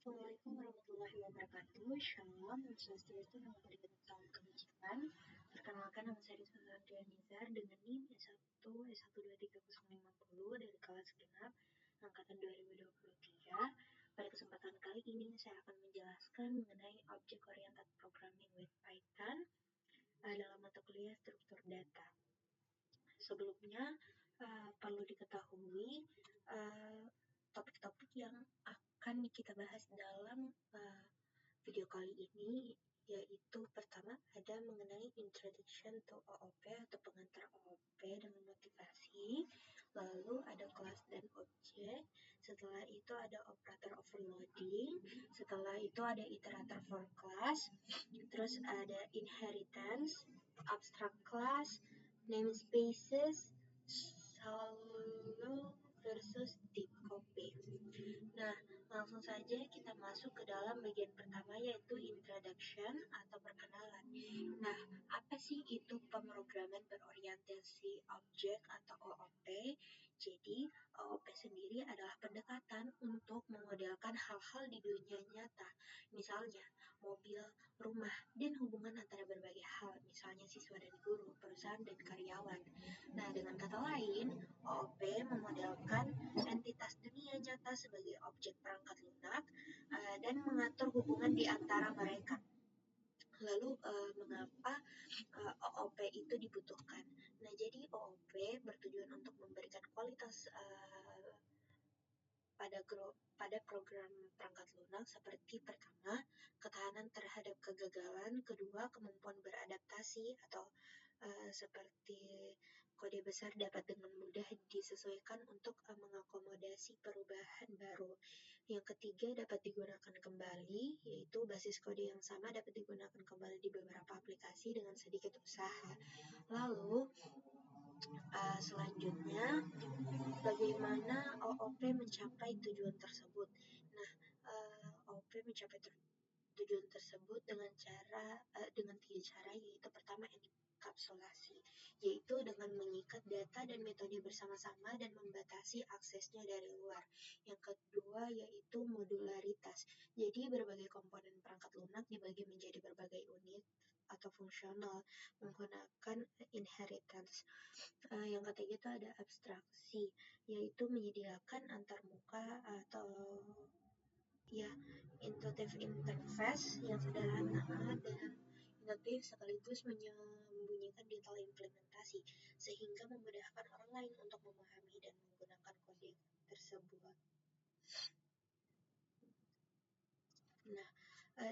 Assalamualaikum warahmatullahi wabarakatuh. Shalom, Om Swastiastu, Namo Buddhaya, Salam Kebajikan. Perkenalkan, nama saya Rizwan Nizar dengan NIM S1 S1230550 dari kelas genap angkatan 2023. Pada kesempatan kali ini saya akan menjelaskan mengenai Object Oriented Programming with Python dalam mata kuliah struktur data. Sebelumnya perlu diketahui topik-topik yang akan kita bahas dalam video kali ini, yaitu pertama ada mengenai Introduction to OOP atau pengantar OOP dengan motivasi, lalu ada kelas dan objek, setelah itu ada operator overloading, setelah itu ada iterator for class, terus ada inheritance, abstract class, namespaces, solo versus deep copy. Nah, langsung saja kita masuk ke dalam bagian pertama, yaitu introduction atau perkenalan. Nah, apa sih itu pemrograman berorientasi objek atau OOP? Jadi, OOP sendiri adalah pendekatan untuk memodelkan hal-hal di dunia nyata. Misalnya, mobil, rumah, dan hubungan antara berbagai hal, misalnya siswa dan guru, perusahaan dan karyawan. Nah, dengan kata lain, OOP memodelkan entitas dunia nyata sebagai objek perangkat lunak dan mengatur hubungan di antara mereka. Lalu mengapa OOP itu dibutuhkan? Nah, jadi OOP bertujuan untuk memberikan kualitas pada program perangkat lunak seperti pertama, ketahanan terhadap kegagalan, kedua, kemampuan beradaptasi atau seperti kode besar dapat dengan mudah disesuaikan untuk mengakomodasi perubahan baru. Yang ketiga, dapat digunakan kembali, yaitu basis kode yang sama dapat digunakan kembali di beberapa aplikasi dengan sedikit usaha. Lalu selanjutnya, bagaimana OOP mencapai tujuan tersebut? Nah, OOP mencapai tujuan tersebut dengan tiga cara, yaitu pertama enkapsulasi, yaitu dengan mengikat data dan metode bersama-sama dan membatasi aksesnya dari luar. Yang kedua yaitu modularitas, jadi berbagai komponen perangkat lunak dibagi menjadi berbagai unit atau fungsional menggunakan inheritance. Yang ketiga itu ada abstraksi, yaitu menyediakan antarmuka atau intuitive interface yang sederhana dan induktif sekaligus menyembunyikan detail implementasi sehingga memudahkan orang lain untuk memahami dan menggunakan kode tersebut. Nah,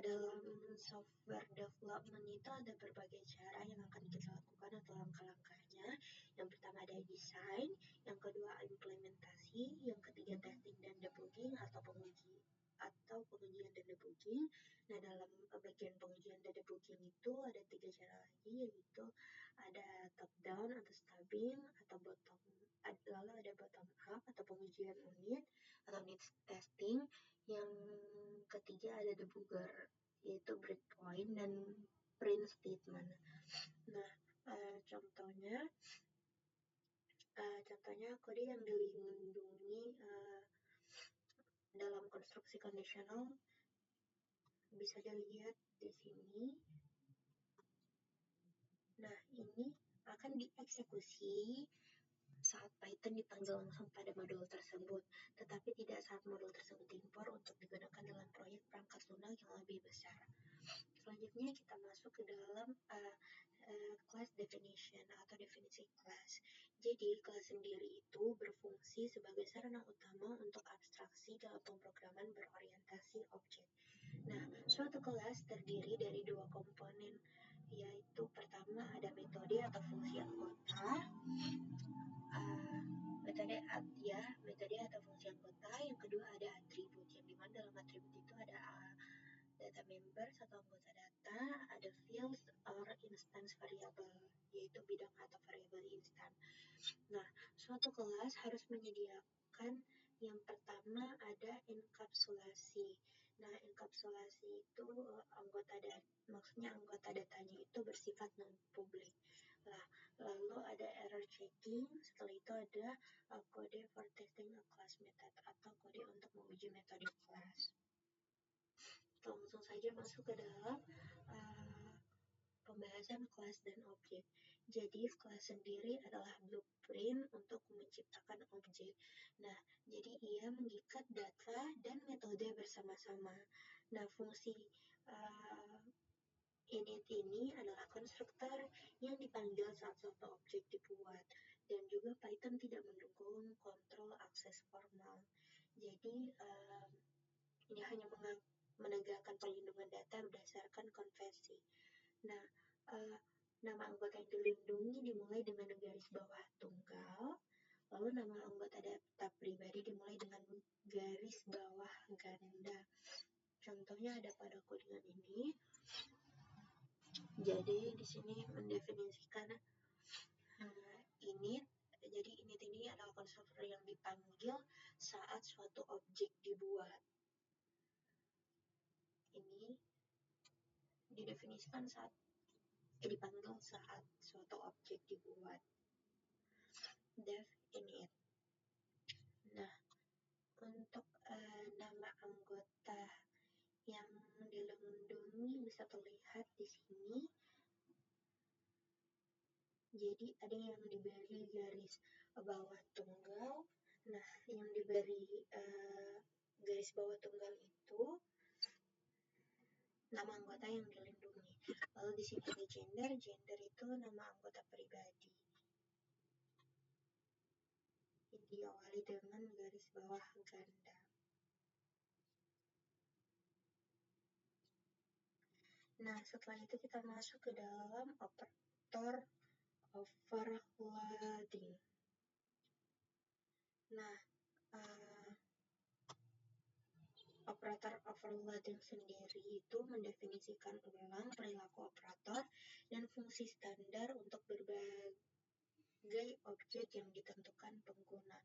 dalam software development itu ada berbagai cara yang akan kita lakukan atau langkah-langkahnya. Yang pertama ada desain, yang kedua implementasi, yang ketiga testing dan debugging atau pengujian dan debugging. Nah, dalam bagian pengujian dan debugging itu ada tiga cara lagi, yaitu ada top down atau stubbing atau lalu ada bottom up atau pengujian unit atau needs testing. Yang ketiga ada debugger, yaitu breakpoint dan print statement. Nah, contohnya kode yang dilindungi dalam konstruksi kondisional bisa dilihat di sini. Nah, ini akan dieksekusi saat Python dipanggil langsung pada modul tersebut, tetapi tidak saat modul tersebut diimpor untuk digunakan dalam proyek perangkat lunak yang lebih besar. Selanjutnya kita masuk ke dalam class definition atau definisi kelas. Jadi kelas sendiri itu berfungsi sebagai sarana utama untuk abstraksi dalam pemrograman berorientasi objek. Nah, suatu kelas terdiri dari dua komponen, yaitu pertama ada metode atau fungsi anggota, metode atau fungsi anggota. Yang kedua ada atribut, yang dimana dalam atribut itu ada data member atau anggota data, ada fields or instance variable, yaitu bidang atau variabel instan. Nah, suatu kelas harus menyediakan yang pertama ada enkapsulasi. Nah, enkapsulasi itu maksudnya anggota datanya itu bersifat non-public. Nah, lalu ada error checking, setelah itu ada kode for testing a class method atau kode untuk menguji metode kelas. saja masuk ke dalam pembahasan kelas dan objek. Jadi kelas sendiri adalah blueprint untuk menciptakan objek. Nah, jadi ia mengikat data dan metode bersama-sama. Nah, fungsi init ini adalah konstruktor yang dipanggil saat suatu objek dibuat, dan juga Python tidak mendukung kontrol akses formal. Jadi ini hanya menegakkan perlindungan data berdasarkan konvensi. Nah, nama anggota yang dilindungi dimulai dengan garis bawah tunggal, lalu nama anggota data pribadi dimulai dengan garis bawah ganda. Contohnya ada pada codingan ini. Jadi di sini mendefinisikan init. Jadi init ini adalah konstruktor yang dipanggil saat suatu objek dibuat. Ini didefinisikan dipanggil saat suatu objek dibuat. Def init. Nah, untuk nama anggota yang dilindungi bisa terlihat di sini. Jadi ada yang diberi garis bawah tunggal. Nah, yang diberi garis bawah tunggal itu nama anggota yang dilindungi. Lalu di sini ada gender. Gender itu nama anggota pribadi. Ini diawali dengan garis bawah ganda. Nah, setelah itu kita masuk ke dalam operator overloading. Nah, operator overloading sendiri itu mendefinisikan ulang perilaku operator dan fungsi standar untuk berbagai objek yang ditentukan pengguna.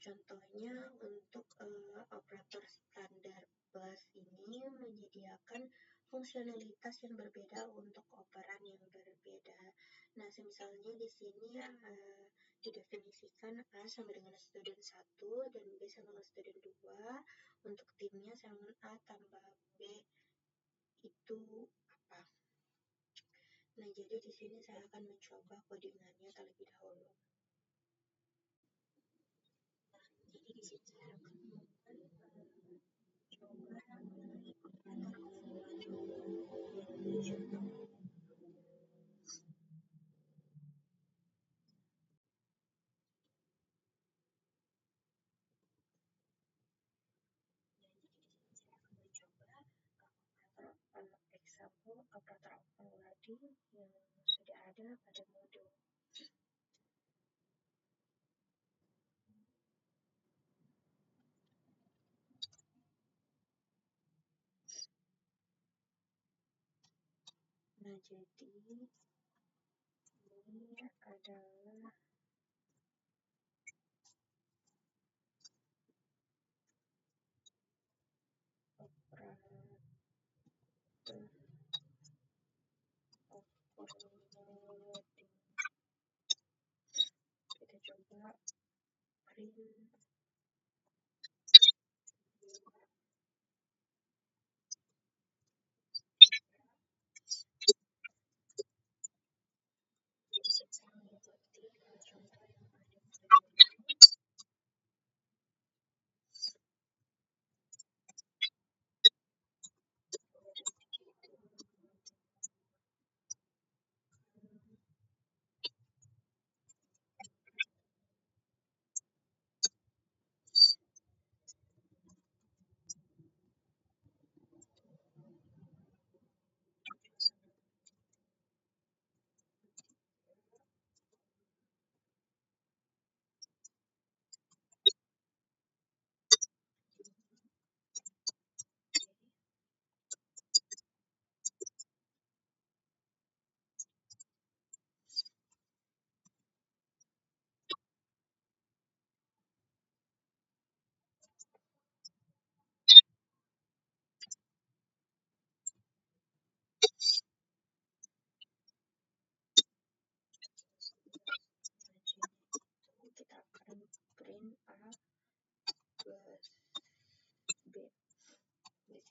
Contohnya untuk operator standar plus ini menyediakan fungsionalitas yang berbeda untuk operan yang berbeda. Nah, misalnya di sini didefinisikan A sama dengan student 1 dan B sama dengan student 2. Untuk timnya sama A tambah B itu apa? Nah, jadi di sini saya akan mencoba codingannya terlebih dahulu. Jadi di sini saya akan example operator overloading yang sudah ada pada modul. Nah, jadi ini adalah operator overloading. Kita coba print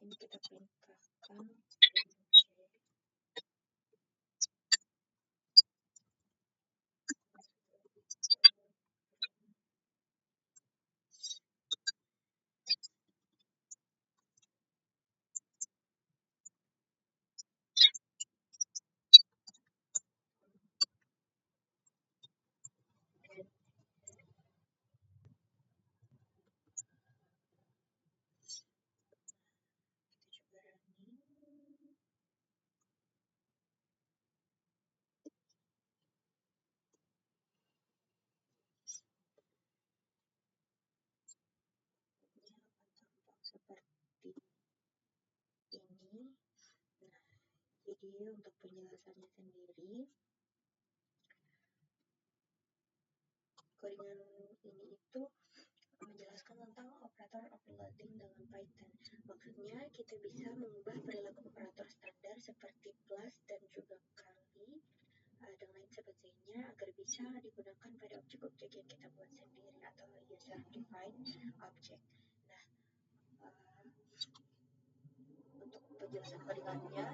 sini kita perintahkan seperti ini. Nah, jadi untuk penjelasannya sendiri, codingan ini itu menjelaskan tentang operator overloading dengan Python. Maksudnya kita bisa mengubah perilaku operator standar seperti plus dan juga kali dan lain sebagainya agar bisa digunakan pada objek-objek yang kita buat sendiri atau user defined object. Nah, untuk penjelasan codingannya,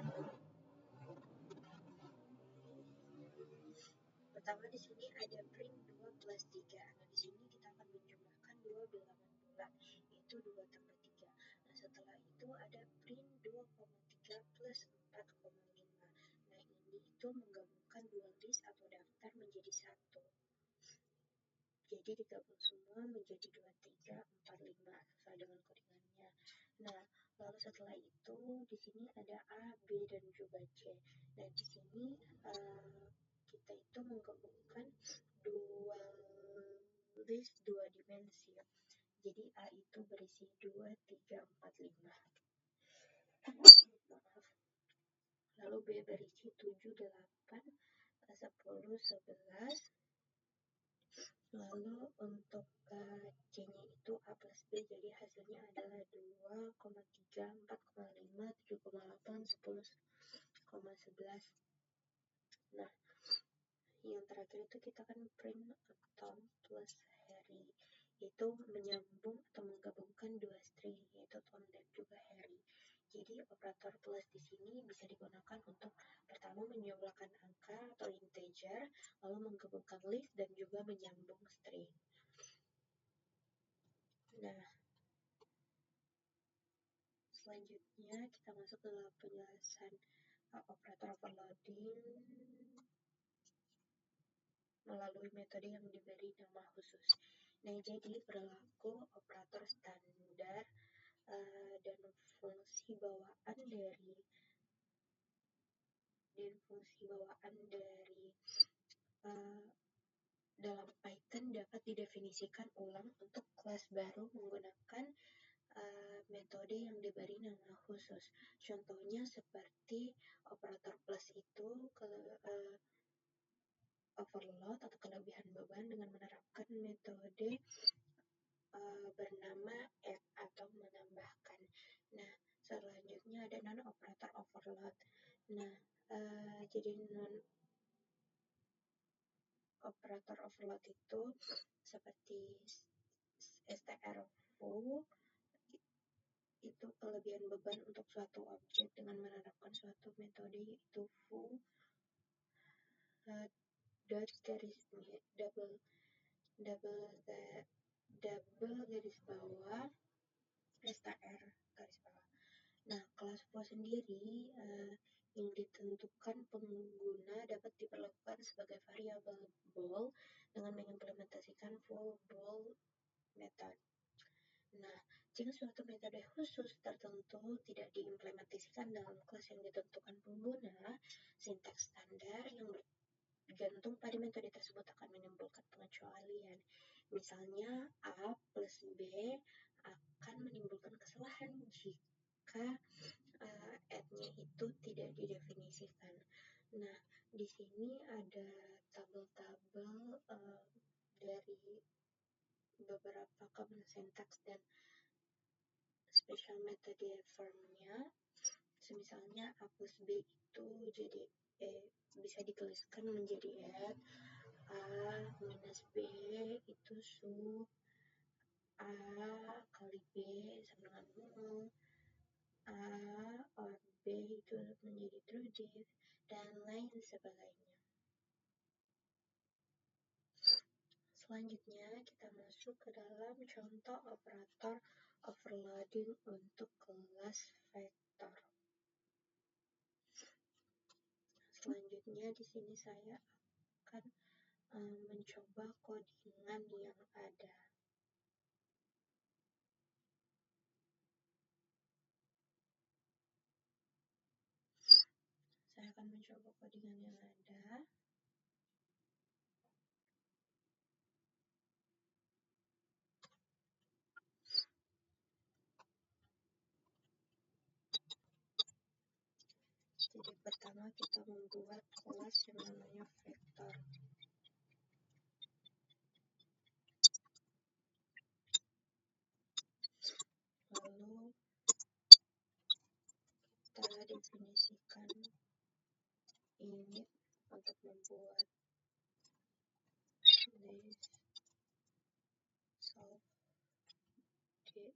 pertama di sini ada print 2 plus 3. Nah, di sini kita akan menjumlahkan dua bilangan bulat, yaitu 2 tambah 3. Nah, setelah itu ada print 2,3 plus 4,5. Nah, ini itu menggabungkan dua list atau daftar menjadi satu. Jadi digabung semua menjadi 2, 3, 4, 5 sesuai dengan codingannya. Nah, lalu setelah itu di sini ada A, B, dan juga C. Nah, di sini kita itu menggabungkan dua list dua dimensi. Jadi A itu berisi 2, 3, 4, 5. Maaf. Lalu B berisi 7, 8, 10, 11. Lalu untuk C-nya itu A plus B, jadi hasilnya adalah 2,3, 4,5, 7,8, 10,11. Nah, yang terakhir itu kita kan print Tom plus Harry, itu menyambung atau menggabungkan dua string, yaitu Tom dan juga Harry. Jadi operator plus di sini bisa digunakan untuk pertama menjumlahkan angka atau integer, lalu menggabungkan list dan juga menyambung string. Nah, selanjutnya kita masuk ke dalam penjelasan operator overloading melalui metode yang diberi nama khusus. Nah, jadi berlaku operator standar dan fungsi bawaan dari dalam Python dapat didefinisikan ulang untuk kelas baru menggunakan metode yang diberi nama khusus. Contohnya seperti operator plus itu overload atau kelebihan beban dengan menerapkan metode bernama add atau menambahkan. Nah, selanjutnya ada non operator overload. Nah, jadi non operator overload itu seperti strfu itu kelebihan beban untuk suatu objek dengan menerapkan suatu metode yaitu foo dot garis double garis bawah str garis bawah. Nah, kelas foo sendiri yang ditentukan pengguna dapat diperlakukan sebagai variabel bool dengan mengimplementasikan foo bool method. Nah, jika suatu metode khusus tertentu tidak diimplementasikan dalam kelas yang ditentukan pengguna, sintaks standar yang bergantung pada metode tersebut akan menimbulkan pengecualian. Misalnya, A plus B akan menimbulkan kesalahan jika add-nya itu tidak didefinisikan. Nah, di sini ada tabel-tabel dari beberapa common syntax dan special metode form-nya. Misalnya A plus B itu jadi bisa dituliskan menjadi add, A minus B itu sub A kali B sama dengan 0, A or B itu menjadi true div, dan lain sebagainya. Selanjutnya kita masuk ke dalam contoh operator overloading untuk kelas vektor. Selanjutnya di sini saya akan mencoba codingan yang ada. Saya akan mencoba codingan yang ada. Jadi pertama kita membuat kelas yang namanya vektor. Lalu kita definisikan init untuk membuat list solve d.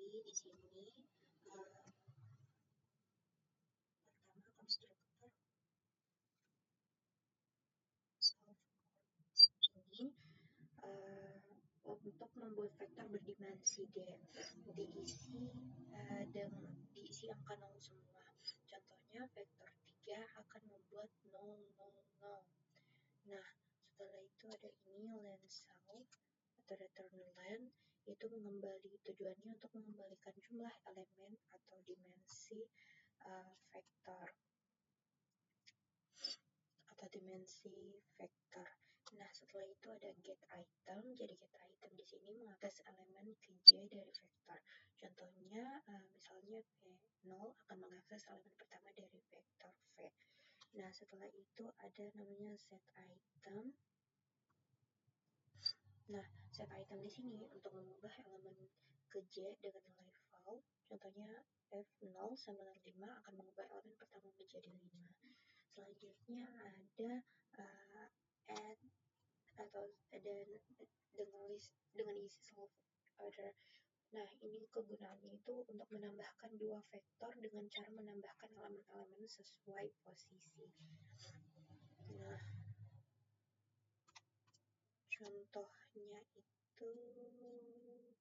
di sini pertama konstruktor solve ini untuk membuat vektor berdimensi D diisi angka 0 semua. Contohnya vektor 3 akan membuat 0, 0, 0. Nah, setelah itu ada ini lensal atau return len, itu tujuannya untuk mengembalikan jumlah elemen atau dimensi vektor vektor. Nah, setelah itu ada get item. Jadi get item di sini mengakses elemen Vj dari vektor. Contohnya, misalnya V0 akan mengakses elemen pertama dari vektor V. Nah, setelah itu ada namanya set item. Nah, set item di sini untuk mengubah elemen ke J dengan nilai val. Contohnya F0 sama 5 akan mengubah elemen pertama menjadi 5. Selanjutnya ada add atau dengan isi self order. Nah, ini kegunaannya itu untuk menambahkan dua vektor dengan cara menambahkan elemen-elemen sesuai posisi. Nah, contohnya itu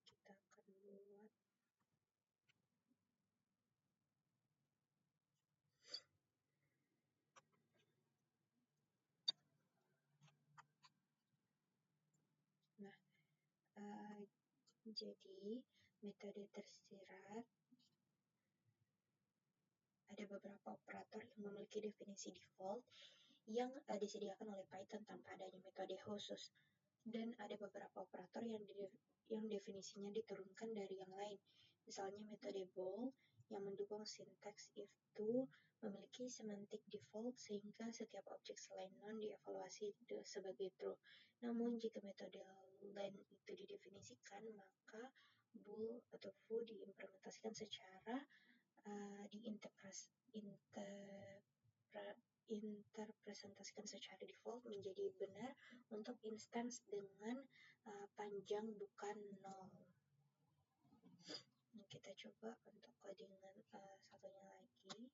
kita akan buat jadi metode tersirat ada beberapa operator yang memiliki definisi default yang disediakan oleh Python tanpa adanya metode khusus, dan ada beberapa operator yang definisinya diturunkan dari yang lain. Misalnya metode bool yang mendukung sintaks if to memiliki semantik default sehingga setiap objek selain non dievaluasi sebagai true. Namun jika metode len itu didefinisikan, maka bool atau foo diimplementasikan secara interpresentasikan secara default menjadi benar untuk instance dengan panjang bukan 0. Nah, kita coba untuk codingan satunya lagi.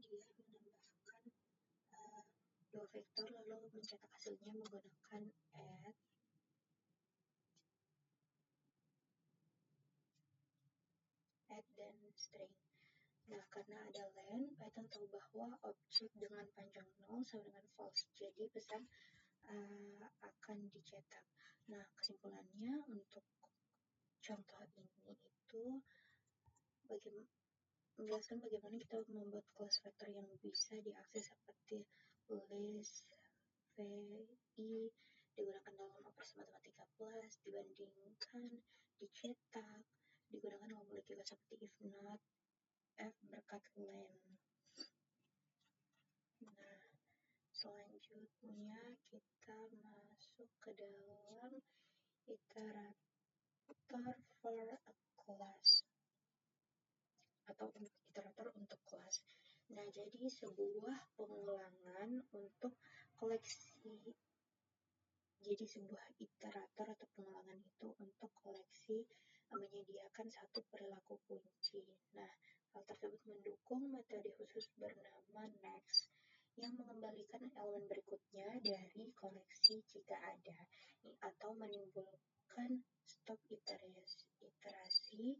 dia menambahkan dua vektor lalu mencetak hasilnya menggunakan add dan string. Nah, karena ada len, Python tahu bahwa objek dengan panjang 0 sama dengan false. Jadi pesan akan dicetak. Nah, kesimpulannya untuk contoh ini itu menjelaskan bagaimana kita membuat kelas vektor yang bisa diakses seperti list, VI, digunakan dalam operasi matematika plus, dibandingkan, dicetak, digunakan dalam logika seperti if not, F berkat len. Nah, selanjutnya kita masuk ke dalam iterator for a class atau iterator untuk kelas. Nah, jadi sebuah pengulangan untuk koleksi. Jadi sebuah iterator atau pengulangan itu untuk koleksi menyediakan satu perilaku kunci. Nah, hal tersebut mendukung metode khusus bernama next yang mengembalikan elemen berikutnya dari koleksi jika ada, atau menimbulkan stop iterasi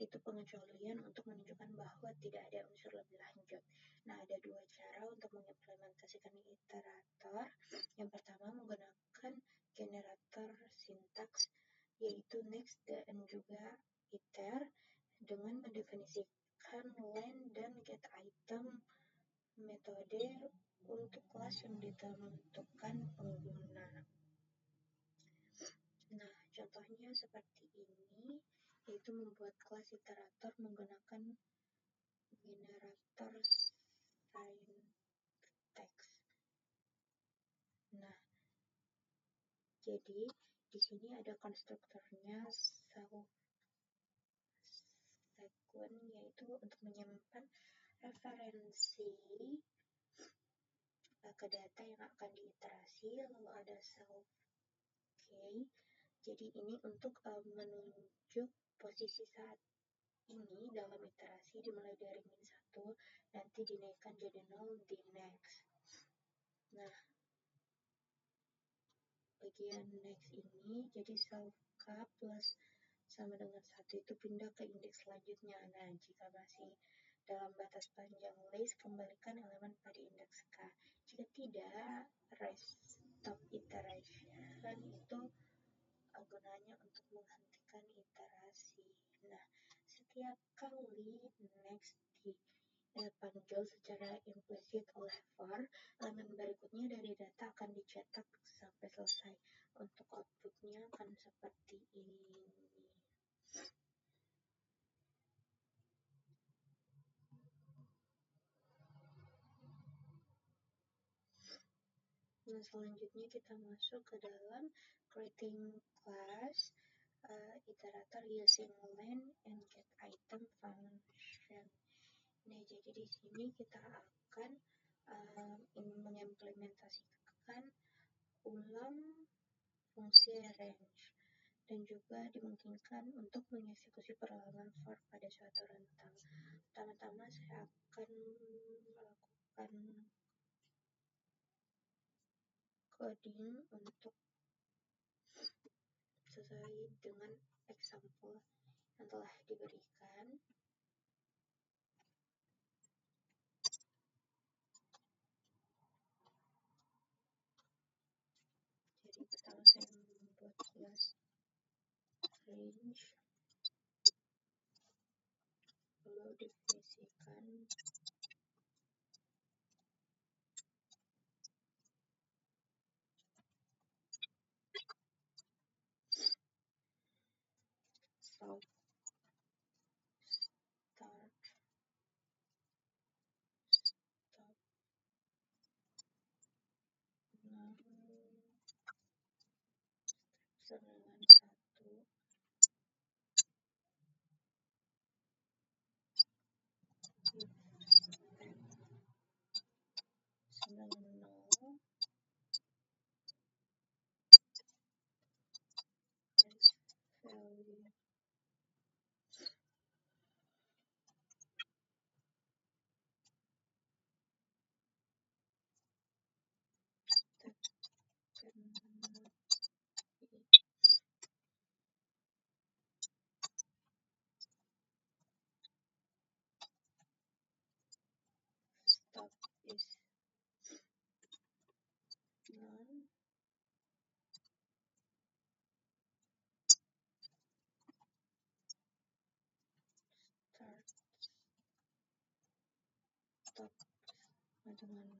itu pengecualian untuk menunjukkan bahwa tidak ada unsur lebih lanjut. Nah, ada dua cara untuk mengimplementasikan iterator. Yang pertama menggunakan generator sintaks yaitu next dan juga iter dengan mendefinisikan len dan get item metode untuk kelas yang ditentukan pengguna. Nah, contohnya seperti ini, yaitu membuat kelas iterator menggunakan generator syntax. Nah, jadi di sini ada konstruktornya self-sequence, yaitu untuk menyimpan referensi ke data yang akan diiterasi, lalu ada self-key. Jadi ini untuk menunjuk posisi saat ini dalam iterasi dimulai dari min 1, nanti dinaikkan jadi 0 di next. Nah, bagian next ini jadi self-k plus sama dengan 1 itu pindah ke indeks selanjutnya. Nah, jika masih dalam batas panjang list, kembalikan elemen pada indeks k. Jika tidak, stop iteration itu gunanya untuk menghentikan iterasi. Nah, setiap kali next dipanggil secara implisit oleh for, elemen berikutnya dari data akan dicetak sampai selesai. Untuk outputnya akan seperti ini. Nah, selanjutnya kita masuk ke dalam creating class iterator using len and get item function. Nah, jadi di sini kita akan mengimplementasikan ulang fungsi range dan juga dimungkinkan untuk mengeksekusi perlawanan for pada suatu rentang. Pertama-tama saya akan melakukan coding untuk sesuai dengan example yang telah diberikan. Jadi pertama saya membuat kelas range, lalu definisikan start stop dengan 1 if stop dengan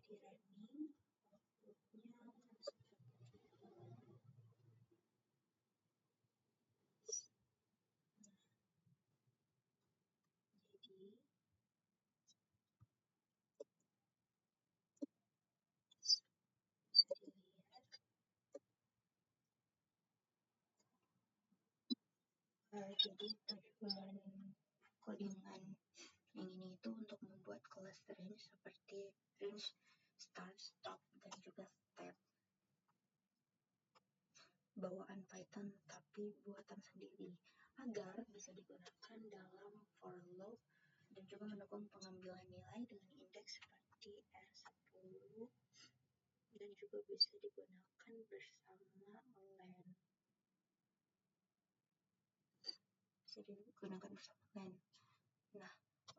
Jadi running outputnya jadi bisa dilihat jadi tujuan codingan yang ini itu untuk membuat kelas range seperti range start, stop, dan juga step bawaan Python tapi buatan sendiri agar bisa digunakan dalam for loop dan juga mendukung pengambilan nilai dengan indeks seperti R10 dan juga bisa digunakan bersama len. Bisa digunakan bersama len. Nah,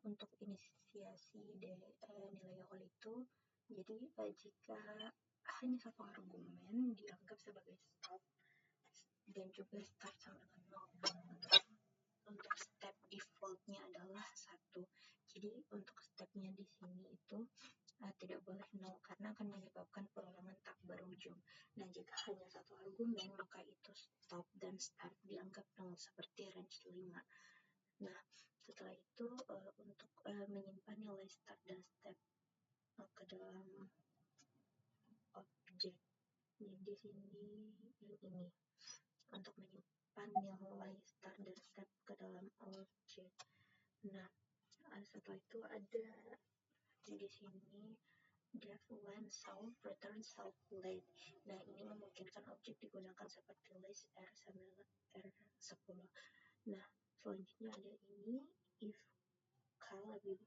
untuk inisiasi nilai awal itu, jadi jika hanya satu argumen dianggap sebagai stop dan juga start sama dengan 0. Untuk step defaultnya adalah 1. Jadi untuk stepnya di sini itu tidak boleh 0 karena akan menyebabkan pengulangan tak berujung. Nah, jika hanya satu argumen, maka itu stop dan start dianggap 0 seperti range 5. Nah, setelah itu untuk menyimpan nilai start dan step ke dalam objek. Jadi di sini ini untuk menyimpan nilai start dan step ke dalam objek. Nah, setelah itu ada di sini def len self return self late. Nah, ini memungkinkan objek digunakan seperti list R9 R10. Nah, selanjutnya ada ini if k lebih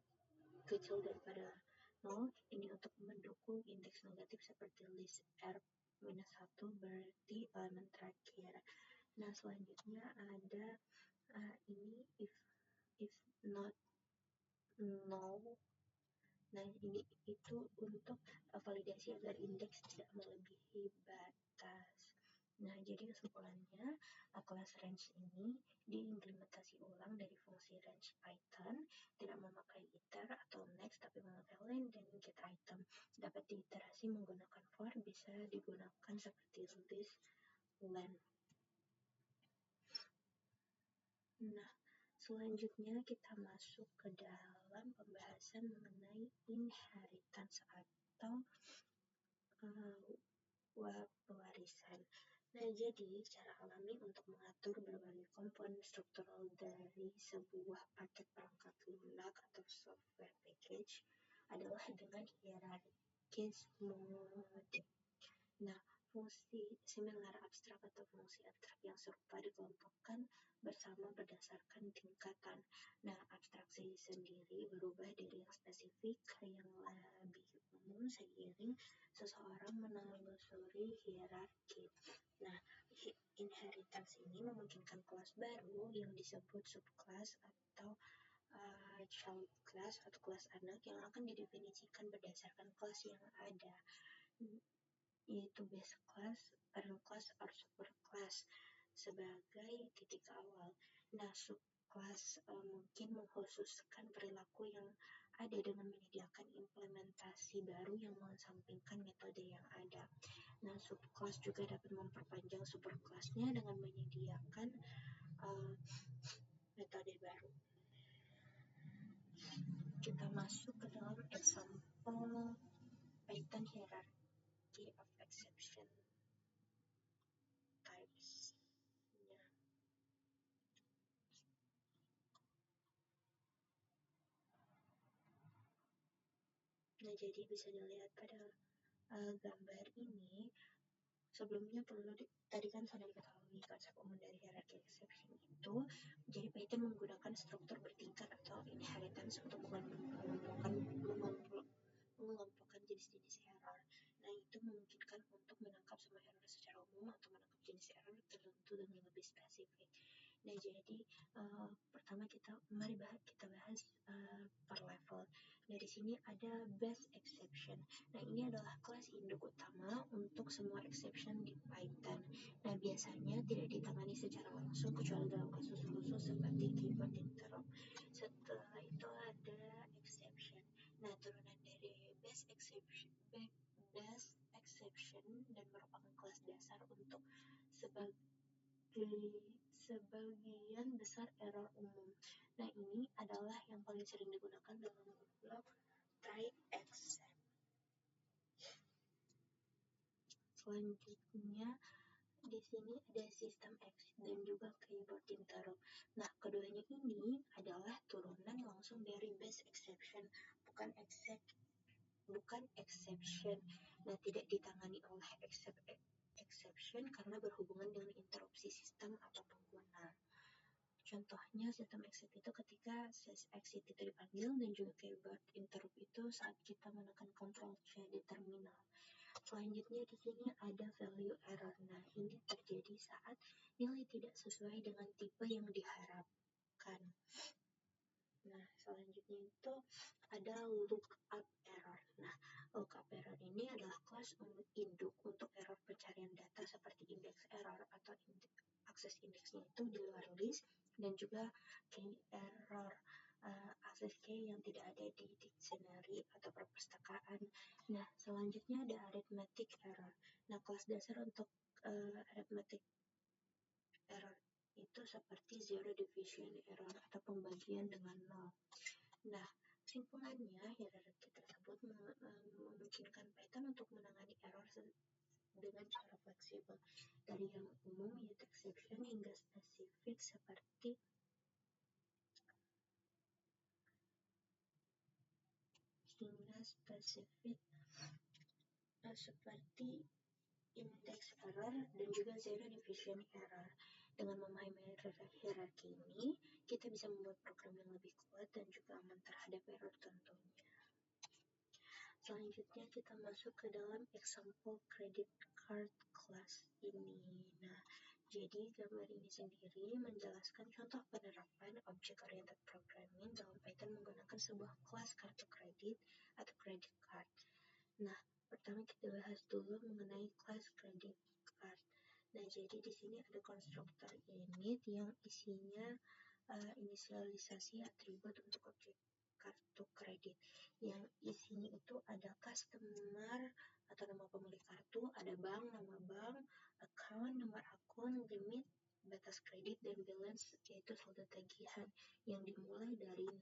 kecil daripada 0, ini untuk mendukung indeks negatif seperti list R-1 berarti elemen terakhir. Nah, selanjutnya ada ini if not null. Nah, ini itu untuk validasi agar indeks tidak melebihi batas. Nah, jadi kesimpulannya, kelas range ini diimplementasi ulang dari fungsi range Python, tidak memakai iter atau next, tapi memakai len dan get item. Dapat diiterasi menggunakan for, bisa digunakan seperti list len. Nah, selanjutnya kita masuk ke dalam pembahasan mengenai inheritance atau pewarisan. Nah, jadi cara alami untuk mengatur berbagai komponen struktural dari sebuah paket perangkat lunak atau software package adalah dengan hierarkis mode. Nah, fungsi similar abstrak atau fungsi abstrak yang serupa dikelompokkan bersama berdasarkan tingkatan. Nah, abstraksi sendiri berubah dari yang spesifik ke yang lebih umum seiring seseorang menelusuri hierarki. Nah, inheritance ini memungkinkan kelas baru yang disebut subclass atau child class atau kelas anak yang akan didefinisikan berdasarkan kelas yang ada, yaitu base class, parent class, atau superclass sebagai titik awal. Nah, subclass mungkin mengkhususkan perilaku yang ada dengan menyediakan implementasi baru yang mengesampingkan metode yang ada. Nah, subclass juga dapat memperpanjang superclassnya dengan menyediakan metode baru. Kita masuk ke dalam example Python hierarchy of exception types. Nah, jadi bisa dilihat pada gambar ini. Sebelumnya tadi kan sudah diketahui konsep umum dari hierarchy exception itu. Jadi Python menggunakan struktur bertingkat atau inheritance untuk mengelompokkan jenis-jenis error. Nah, itu memungkinkan untuk menangkap semua error secara umum atau menangkap jenis error tertentu dengan lebih spesifik. Nah, jadi pertama mari kita bahas per level. Nah, di sini ada base exception. Nah, ini adalah kelas induk utama untuk semua exception di Python. Nah, biasanya tidak ditangani secara langsung kecuali dalam kasus khusus seperti keyboard interrupt. Setelah itu ada exception. Nah, turunan dari base best exception dan merupakan kelas dasar untuk sebagian besar error umum. Nah, ini adalah yang paling sering digunakan dalam blok try except. Selanjutnya di sini ada sistem exit dan juga keyboard interrupt. Nah, keduanya ini adalah turunan langsung dari best exception, bukan exception. Nah, tidak ditangani oleh exception karena berhubungan dengan interupsi sistem atau pengguna. Contohnya sistem exit itu ketika sys exit itu dipanggil dan juga keyboard interrupt itu saat kita menekan Ctrl C di terminal. Selanjutnya di sini ada value error. Nah, ini terjadi saat nilai tidak sesuai dengan tipe yang diharapkan. Nah, selanjutnya itu ada lookup error. Nah, lookup error ini adalah kelas induk untuk error pencarian data seperti index error atau akses indeksnya itu di luar list dan juga key error akses key yang tidak ada di dictionary atau perpustakaan. Nah, selanjutnya ada arithmetic error. Nah, kelas dasar untuk arithmetic error itu seperti zero division error atau pembagian dengan nol. Nah, kesimpulannya, hierarki tersebut memungkinkan Python untuk menangani error dengan cara fleksibel, dari yang umum yaitu exception hingga spesifik seperti index error dan juga zero division error. Dengan memahami hierarki ini, kita bisa membuat program yang lebih kuat dan juga aman terhadap error tentunya. Selanjutnya kita masuk ke dalam example credit card class ini. Nah, jadi gambar ini sendiri menjelaskan contoh penerapan object-oriented programming dalam Python menggunakan sebuah kelas kartu kredit atau credit card. Nah, pertama kita bahas dulu mengenai kelas credit card. Nah, jadi di sini ada konstruktor init yang isinya inisialisasi atribut untuk objek kartu kredit. Yang isinya itu ada customer atau nama pemilik kartu, ada bank, nama bank, account, nomor akun, limit, batas kredit, dan balance, yaitu saldo tagihan yang dimulai dari 0.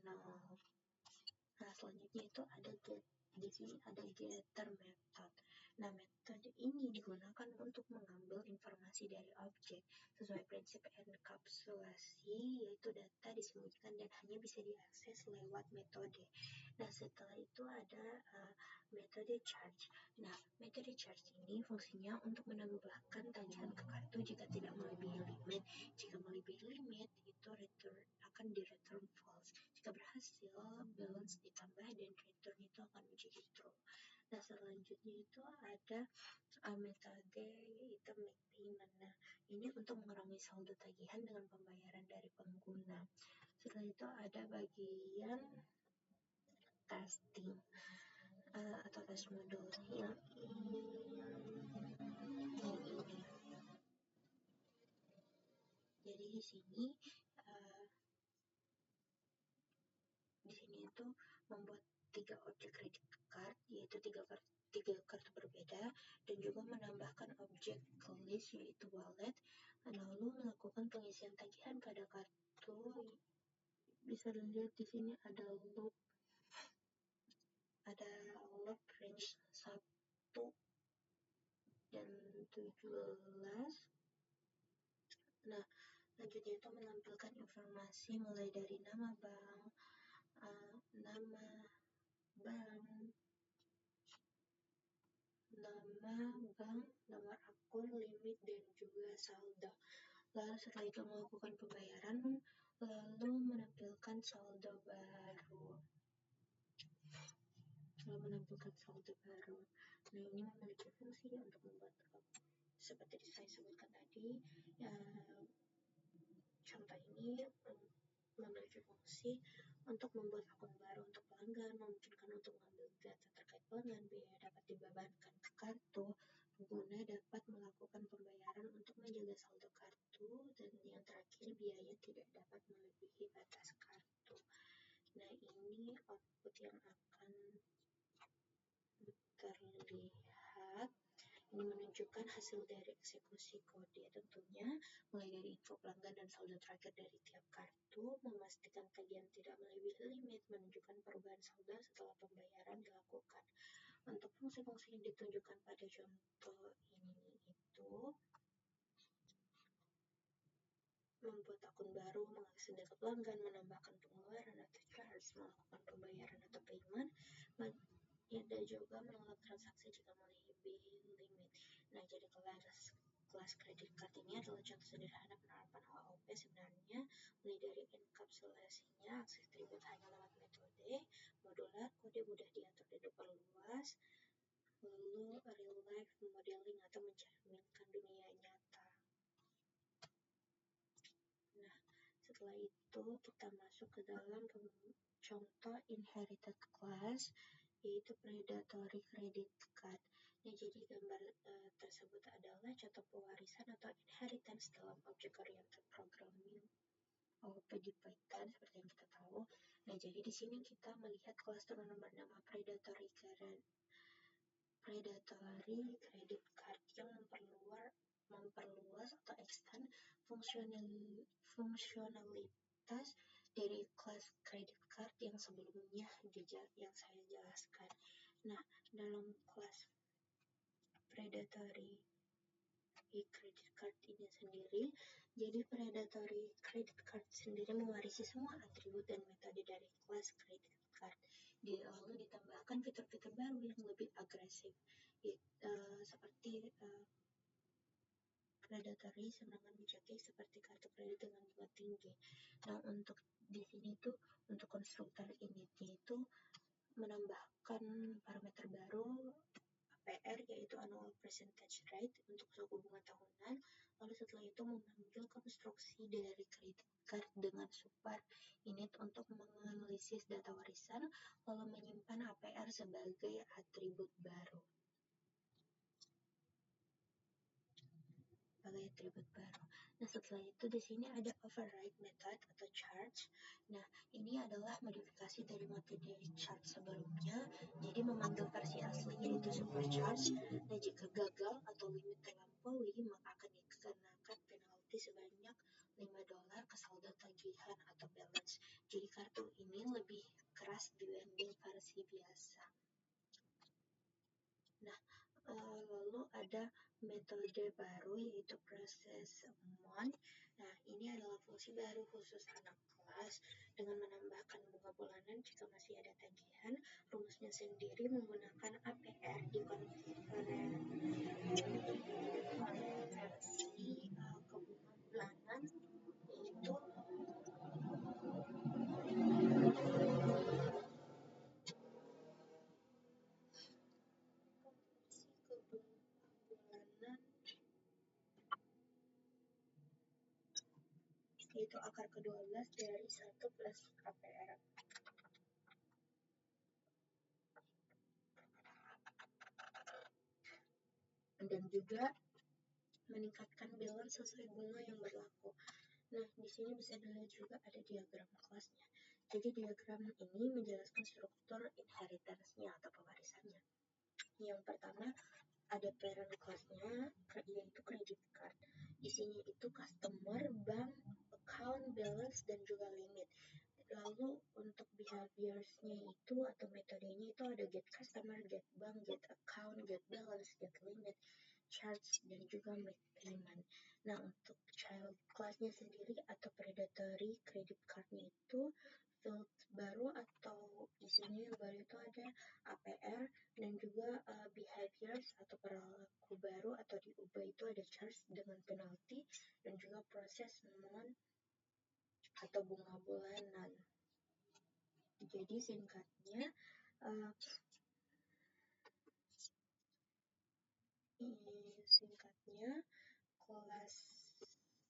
Nah, selanjutnya itu ada di sini ada getter method. Nah, metode ini digunakan untuk mengambil informasi dari objek sesuai prinsip enkapsulasi, yaitu data disembunyikan dan hanya bisa diakses lewat metode. Nah, setelah itu ada metode charge. Nah, metode charge ini fungsinya untuk menambahkan tagihan ke kartu jika tidak melebihi limit. Jika melebihi limit, itu akan di-return false. Jika berhasil, balance ditambah dan return itu akan menjadi true. Nah, selanjutnya itu ada metode yaitu make payment. Nah, ini untuk mengurangi saldo tagihan dengan pembayaran dari pengguna. Setelah itu ada bagian testing atau test module yang ini. Jadi di sini itu membuat 3 objek credit card, yaitu 3 kartu berbeda, dan juga menambahkan objek list yaitu wallet, lalu melakukan pengisian tagihan pada kartu. Bisa dilihat di sini ada loop range 1 dan 17. Nah, selanjutnya itu menampilkan informasi mulai dari nama bank, nomor akun, limit, dan juga saldo. Lalu setelah itu melakukan pembayaran, lalu menampilkan saldo baru. Nah, ini memiliki fungsi untuk membuat seperti saya sebutkan tadi, contoh ini memiliki fungsi untuk membuat akun baru untuk pelanggan, memungkinkan untuk mengambil data terkait pelanggan, biaya dapat dibebankan ke kartu, pengguna dapat melakukan pembayaran untuk menjaga saldo kartu, dan yang terakhir biaya tidak dapat melebihi batas kartu. Nah, ini output yang akan terlihat. Ini menunjukkan hasil dari eksekusi kode tentunya, mulai dari info pelanggan dan saldo terakhir dari tiap kartu, memastikan tagihan tidak melebihi limit, menunjukkan perubahan saldo setelah pembayaran dilakukan. Untuk fungsi-fungsi yang ditunjukkan pada contoh ini itu membuat akun baru, mengakses data pelanggan, menambahkan pengeluaran atau charge, melakukan pembayaran atau payment, dan juga menolak transaksi jika melebihi limit. Nah, jadi kelas kredit card ini adalah contoh sederhana penerapan OOP sebenarnya, mulai dari enkapsulasinya, akses tribut hanya lewat metode modular, kode mudah diatur dan diperluas, lalu real life modeling atau mencerminkan dunia nyata. Nah, setelah itu kita masuk ke dalam contoh inherited class, yaitu predatory credit card. Nah, jadi gambar tersebut adalah contoh pewarisan atau inheritance dalam object oriented programming OOP di Python seperti yang kita tahu. Nah, jadi di sini kita melihat kelas turunan bernama predatory credit card yang memperluas atau extend fungsionalitas dari kelas credit card yang sebelumnya yang saya jelaskan. Nah, dalam kelas predatory credit card ini sendiri, jadi predatory credit card sendiri mewarisi semua atribut dan metode dari kelas credit card. Lalu ditambahkan fitur-fitur baru yang lebih agresif, seperti predatory serangan mencetak seperti kartu kredit dengan bunga tinggi. Nah, untuk di sini tuh untuk konstruktor initnya itu menambahkan parameter baru APR, yaitu annual percentage rate untuk suku bunga tahunan. Lalu setelah itu mengambil konstruksi dari credit card dengan super init untuk menganalisis data warisan, lalu menyimpan APR sebagai atribut baru. Nah, setelah itu di sini ada override method atau charge. Nah, ini adalah modifikasi dari metode charge sebelumnya. Jadi memanggil versi asli yaitu supercharge. Nah, jika gagal atau limit terlampaui, maka akan dikenakan penalti sebanyak $5 ke saldo tagihan atau balance. Jadi kartu ini lebih keras dibanding versi biasa. Nah, lalu ada metode baru yaitu proses mon. Nah, ini adalah fungsi baru khusus anak kelas dengan menambahkan bunga bulanan jika masih ada tagihan. Rumusnya sendiri menggunakan APR di konversi ke bunga bulanan, yaitu yaitu akar ke-12 dari 1 plus APR. Dan juga meningkatkan balance sesuai bunga yang berlaku. Nah, di sini bisa dilihat juga ada diagram kelasnya. Jadi diagram ini menjelaskan struktur inheritance-nya atau pewarisannya. Yang pertama, ada parent kelasnya, yaitu credit card. Isinya itu customer, bank, account, balance, dan juga limit. Lalu untuk behaviors-nya itu atau metodenya itu ada get customer, get bank, get account, get balance, get limit, charge, dan juga make payment. Nah, untuk child class-nya sendiri atau predatory credit card-nya itu field baru atau isinya yang baru itu ada APR dan juga behaviors atau perilaku baru atau diubah itu ada charge dengan penalti dan juga proses non atau bunga bulanan. Jadi singkatnya kelas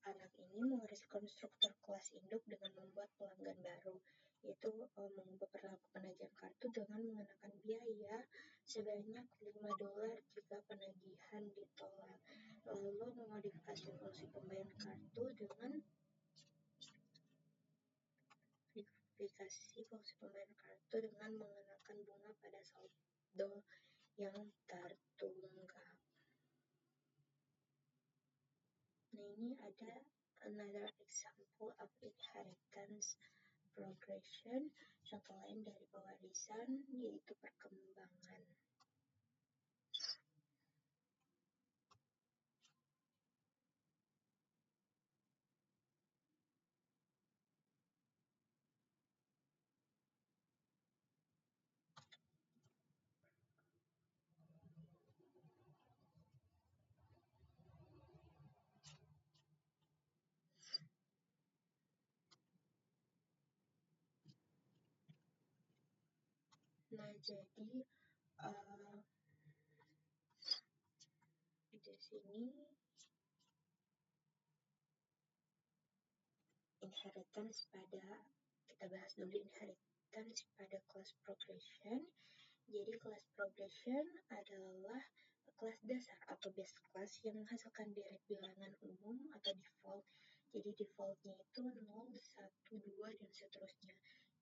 anak ini mewarisi konstruktor kelas induk dengan membuat pelanggan baru, yaitu mengubah perilaku penagihan kartu dengan mengenakan biaya sebanyak $5 jika penagihan ditolak, lalu memodifikasi fungsi pembayaran kartu dengan mengenakan bunga pada saldo yang tertunggak. Nah, ini ada another example of inheritance progression. Contoh lain dari pewarisan yaitu perkembangan. Nah, jadi di sini inheritance pada, kita bahas dulu inheritance pada class progression. Jadi class progression adalah kelas dasar atau base class yang menghasilkan deret bilangan umum atau default. Jadi defaultnya itu 0, 1, 2, dan seterusnya.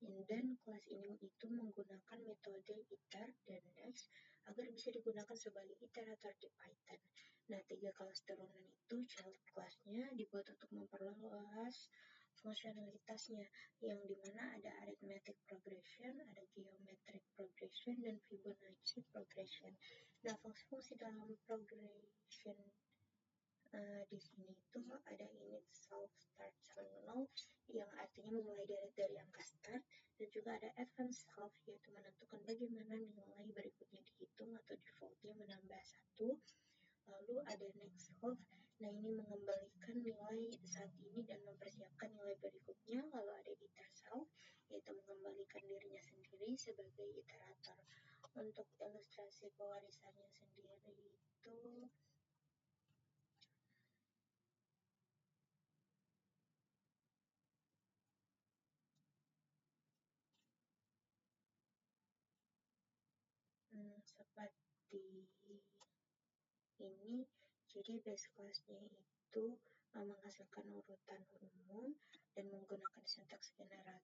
Dan kelas ini itu menggunakan metode iter dan next agar bisa digunakan sebagai iterator di Python. Nah, 3 kelas turunan itu child class-nya dibuat untuk memperluas fungsionalitasnya, yang dimana ada arithmetic progression, ada geometric progression, dan Fibonacci progression. Nah, fungsi-fungsi dalam progression di sini itu ada init, solve, start, sama 0, yang artinya memulai dari angka start, dan juga ada advance solve, yaitu menentukan bagaimana nilai berikutnya dihitung atau defaultnya menambah 1. Lalu ada next solve. Nah, ini mengembalikan nilai saat ini dan mempersiapkan nilai berikutnya. Lalu ada iter solve, yaitu mengembalikan dirinya sendiri sebagai iterator. Untuk ilustrasi pewarisannya sendiri itu seperti ini. Jadi base class-nya itu menghasilkan urutan umum dan menggunakan sintaks generator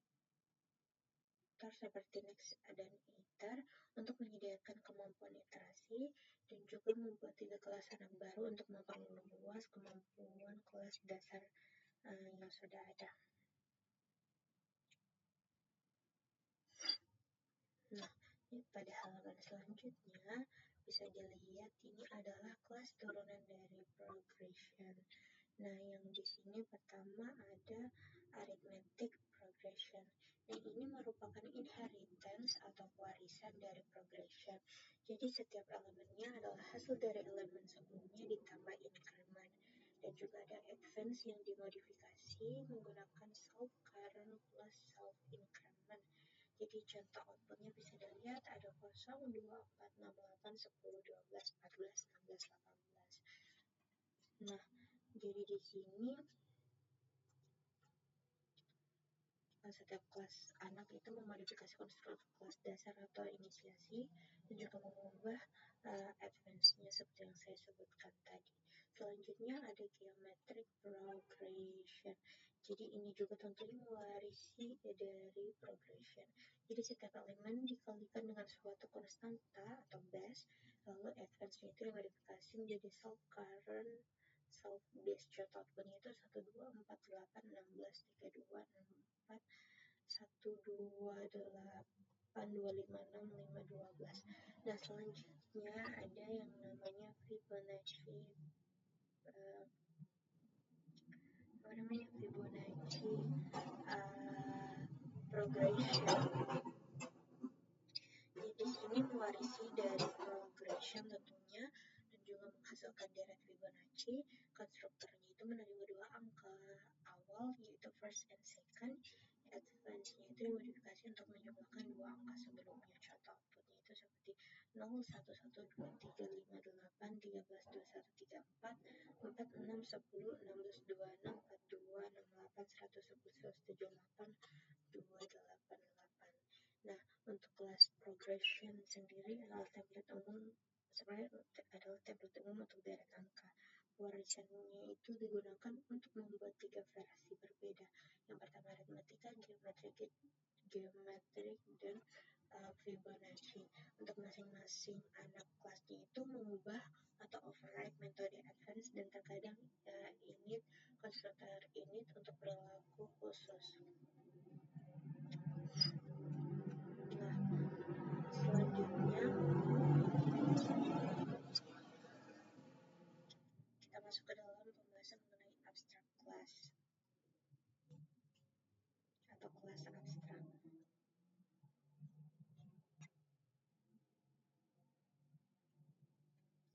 seperti next dan iter untuk menyediakan kemampuan iterasi, dan juga membuat 3 kelas anak baru untuk memperluas kemampuan kelas dasar yang sudah ada. Nah, pada halaman selanjutnya bisa dilihat ini adalah kelas turunan dari progression. Nah, yang di sini pertama ada arithmetic progression. Nah, ini merupakan inheritance atau warisan dari progression. Jadi setiap elemennya adalah hasil dari elemen sebelumnya ditambah increment. Dan juga ada advance yang dimodifikasi menggunakan solve, current, plus solve increment. Jadi contoh outputnya bisa dilihat ada 0, 2, 4, 6, 8, 10, 12, 14, 16, 18. Nah, jadi di sini setiap kelas anak itu memodifikasi konstruksi kelas dasar atau inisiasi dan juga mengubah advance-nya seperti yang saya sebutkan tadi. Selanjutnya ada geometric progression. Jadi ini juga tentunya mewarisi dari progression. Jadi setiap elemen dikalikan dengan suatu konstanta atau base, lalu advance-nya itu dimodifikasi menjadi solve, current, solve base. Contoh outputnya itu 1, 2, 4, 8, 16, 32, 64, 1, 2, 8, 2, 5, 6, 5, 12. Nah, selanjutnya ada yang namanya Fibonacci progression. Jadi di sini mewarisi dari progression tentunya dan juga menghasilkan deret Fibonacci. Konstruktornya itu menerima 2 angka awal yaitu first and second. Advance-nya itu dimodifikasi untuk menjumlahkan 2 angka sebelumnya. Contoh outputnya itu seperti 0, 1, 1, 2, 3, 5, 8, 13, 21, 34, 4, 6, 10, 16, 26, 42, 68, 111, 178, 288. Nah, untuk kelas progression sendiri adalah template umum, sebenarnya adalah template umum untuk deret angka. Warisannya itu digunakan untuk membuat 3 versi berbeda. Yang pertama aritmatika, geometrik, dan Fibonacci. Untuk masing-masing anak kelasnya itu mengubah atau override metode advance dan terkadang init konstruktor init untuk perilaku khusus. Nah, selanjutnya kita masuk ke dalam pembahasan mengenai abstrak class atau kelas abstrak.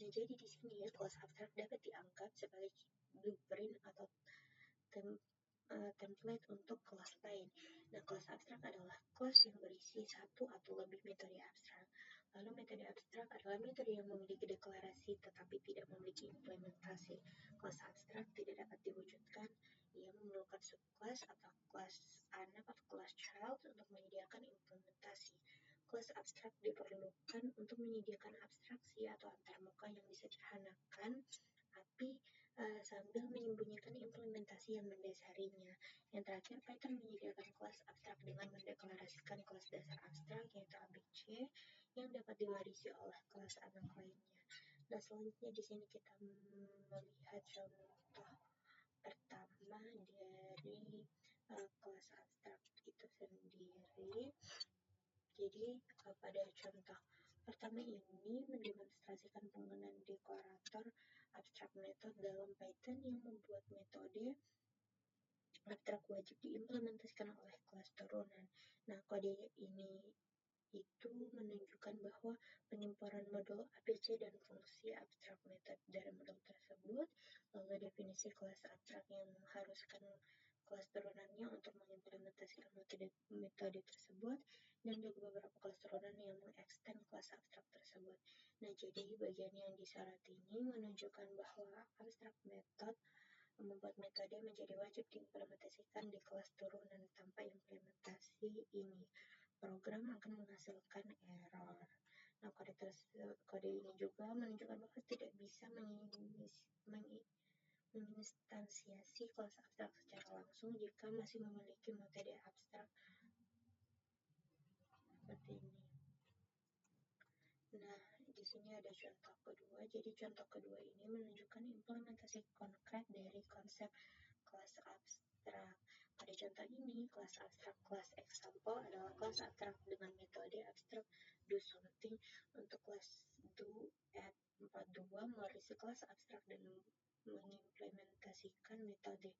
Nah, jadi di sini ya, kelas abstrak dapat dianggap sebagai blueprint atau template untuk kelas lain. Nah, kelas abstrak adalah kelas yang berisi satu atau lebih metode abstrak. Lalu metode abstrak adalah metode yang memiliki deklarasi tetapi tidak memiliki implementasi. Kelas abstrak tidak dapat diwujudkan. Ia memerlukan subkelas atau kelas anak atau kelas child untuk menyediakan implementasi. Kelas abstrak diperlukan untuk menyediakan abstraksi atau antarmuka yang disederhanakan, tapi sambil menyembunyikan implementasi yang mendasarinya. Yang terakhir, Python menyediakan kelas abstrak dengan mendeklarasikan kelas dasar abstrak yaitu ABC yang dapat diwarisi oleh kelas anak lainnya. Nah, selanjutnya di sini kita melihat contoh pertama dari kelas abstrak itu sendiri. Jadi pada contoh pertama ini mendemonstrasikan penggunaan dekorator abstrak method dalam Python yang membuat metode abstrak wajib diimplementasikan oleh kelas turunan. Nah, kode ini itu menunjukkan bahwa penyimpanan modul ABC dan fungsi abstrak method dari modul tersebut, lalu definisi kelas abstrak yang mengharuskan kelas turunannya untuk mengimplementasikan metode tersebut, dan juga beberapa kelas turunan yang mengekstend kelas abstrak tersebut. Nah, jadi bagian yang disyarat ini menunjukkan bahwa abstrak method membuat metode menjadi wajib diimplementasikan di kelas turunan. Tanpa implementasi ini, program akan menghasilkan error. Nah, kode ini juga menunjukkan bahwa tidak bisa menginstansiasi kelas abstrak secara langsung jika masih memiliki metode abstrak seperti ini. Nah, di sini ada contoh kedua. Jadi contoh kedua ini menunjukkan implementasi konkret dari konsep kelas abstrak. Pada contoh ini, kelas abstrak kelas example adalah kelas abstrak dengan metode abstrak do something. Untuk kelas do at 42 mewarisi kelas abstrak dan mengimplementasikan metode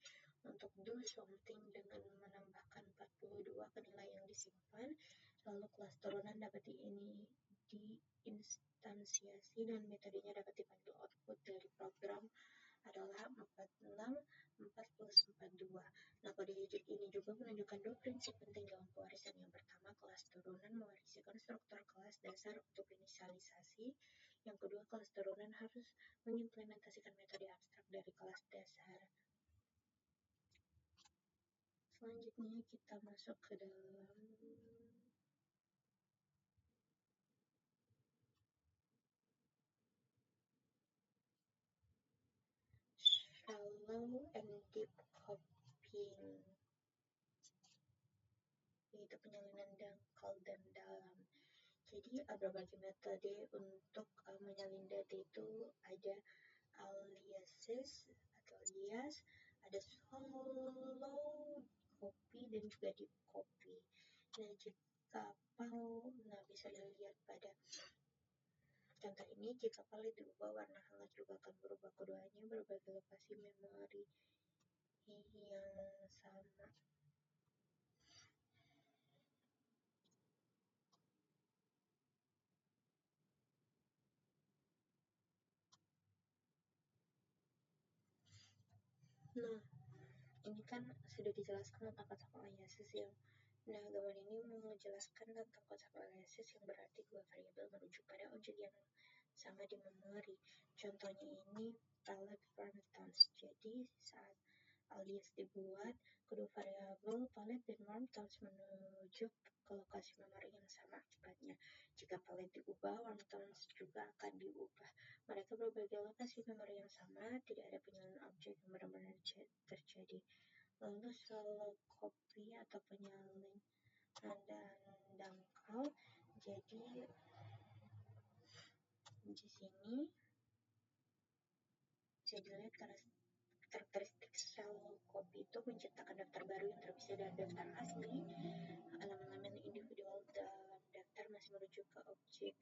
untuk do something dengan menambahkan 42 ke nilai yang disimpan. Lalu kelas turunan dapat diinstansiasi dan metodenya dapat dipanggil output dari program adalah 46 4 plus 42. Nah, kode ini juga menunjukkan dua prinsip penting dalam pewarisan. Yang pertama, kelas turunan mewarisi konstruktor kelas dasar untuk inisialisasi. Yang kedua, kelas turunan harus mengimplementasikan metode abstrak dari kelas dasar. Selanjutnya kita masuk ke dalam shallow and deep copying, yaitu penyalinan dangkal dan dalam. Jadi berbagai metode untuk menyalin data itu ada aliases atau alias, ada shallow copy dan juga deep copy. Nah, bisa dilihat pada contoh ini, jika palet diubah, warna hangat juga akan berubah. Keduanya berbagi lokasi memori yang sama. Nah, ini kan sudah dijelaskan tentang konsep aliases ya. Nah, gambar ini menjelaskan tentang konsep aliases yang berarti dua variabel merujuk pada objek yang sama di memori. Contohnya ini palette warmtones. Jadi saat alias dibuat, kedua variabel palette dan warmtones menuju ke lokasi memori yang sama akibatnya. Jika palette diubah, warmtones juga akan diubah. Mereka berbagi lokasi memori yang sama, tidak ada penyalinan objek yang benar-benar terjadi. Lalu shallow copy atau penyalin dan dangkal. Jadi di sini bisa dilihat karakteristik sel copy itu menciptakan daftar baru yang terpisah dari daftar asli. Elemen-elemen individual dalam daftar masih merujuk ke objek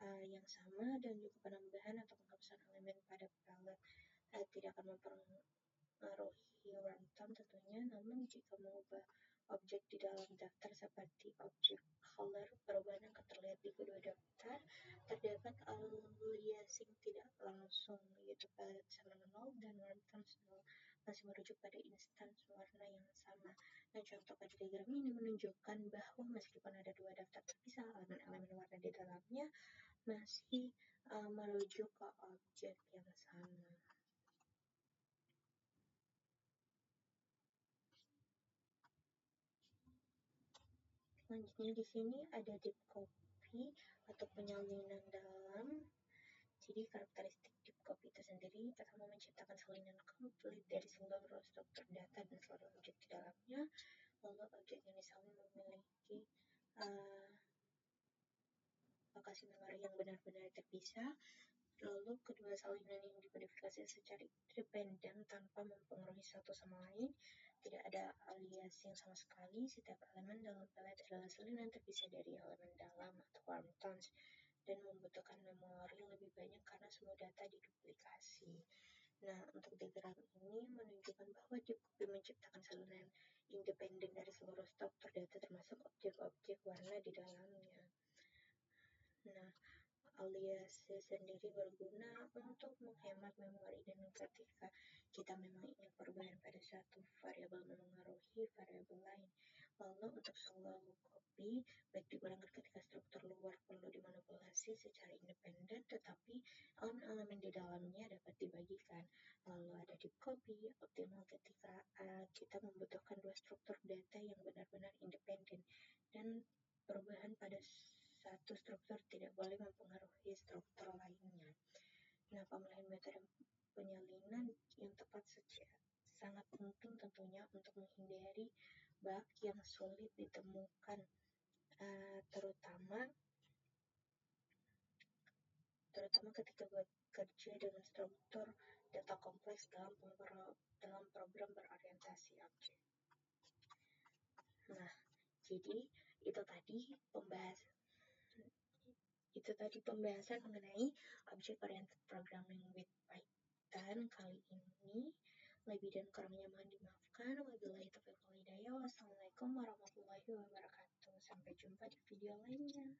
yang sama, dan juga penambahan atau penghapusan elemen pada palette tidak akan mempengaruhi runtime tentunya. Namun jika mengubah objek di dalam daftar seperti objek color, perubahan akan terlihat di kedua daftar. Terdapat aliasing tidak langsung, yaitu palette sama 0 dan runtime 0 masih merujuk pada instance warna yang sama. Nah, contoh pada diagram ini menunjukkan bahwa meskipun ada dua daftar terpisah, elemen-elemen warna di dalamnya masih merujuk ke objek yang sama. Selanjutnya di sini ada deep copy atau penyalinan dalam. Jadi karakteristik deep copy itu sendiri pertama menciptakan salinan komplit dari seluruh struktur data dan seluruh objek di dalamnya. Lalu objek yang misalnya memiliki lokasi memori yang benar-benar terpisah. Lalu kedua salinan yang dimodifikasi secara independen tanpa mempengaruhi satu sama lain. Tidak ada aliasing sama sekali. Setiap elemen dalam palette adalah salinan terpisah dari elemen dalam atau quartons dan membutuhkan memori lebih banyak karena semua data diduplikasi. Nah, untuk diagram ini menunjukkan bahwa deep copy menciptakan salinan independen dari seluruh struktur data termasuk objek-objek warna di dalamnya. Nah, aliasing sendiri berguna untuk menghemat memori, dan ketika kita memang ingin perubahan pada satu variabel memengaruhi variabel lain. Lalu untuk selalu copy baik digunakan ketika struktur luar perlu dimanipulasi secara independen, tetapi elemen-elemen di dalamnya dapat dibagikan. Lalu ada deep copy optimal ketika kita membutuhkan dua struktur data yang benar-benar independen dan perubahan pada satu struktur tidak boleh mempengaruhi struktur lainnya. Nah, pemilihan metode penyalinan yang tepat sangat penting tentunya untuk menghindari bug yang sulit ditemukan, terutama ketika bekerja dengan struktur data kompleks dalam program berorientasi objek. Nah, jadi itu tadi pembahasan mengenai Object Oriented Programming with Python kali ini. Lebih dan kurangnya mohon dimaafkan. Wabillahi taufiq wal hidayah. Wassalamualaikum warahmatullahi wabarakatuh. Sampai jumpa di video lainnya.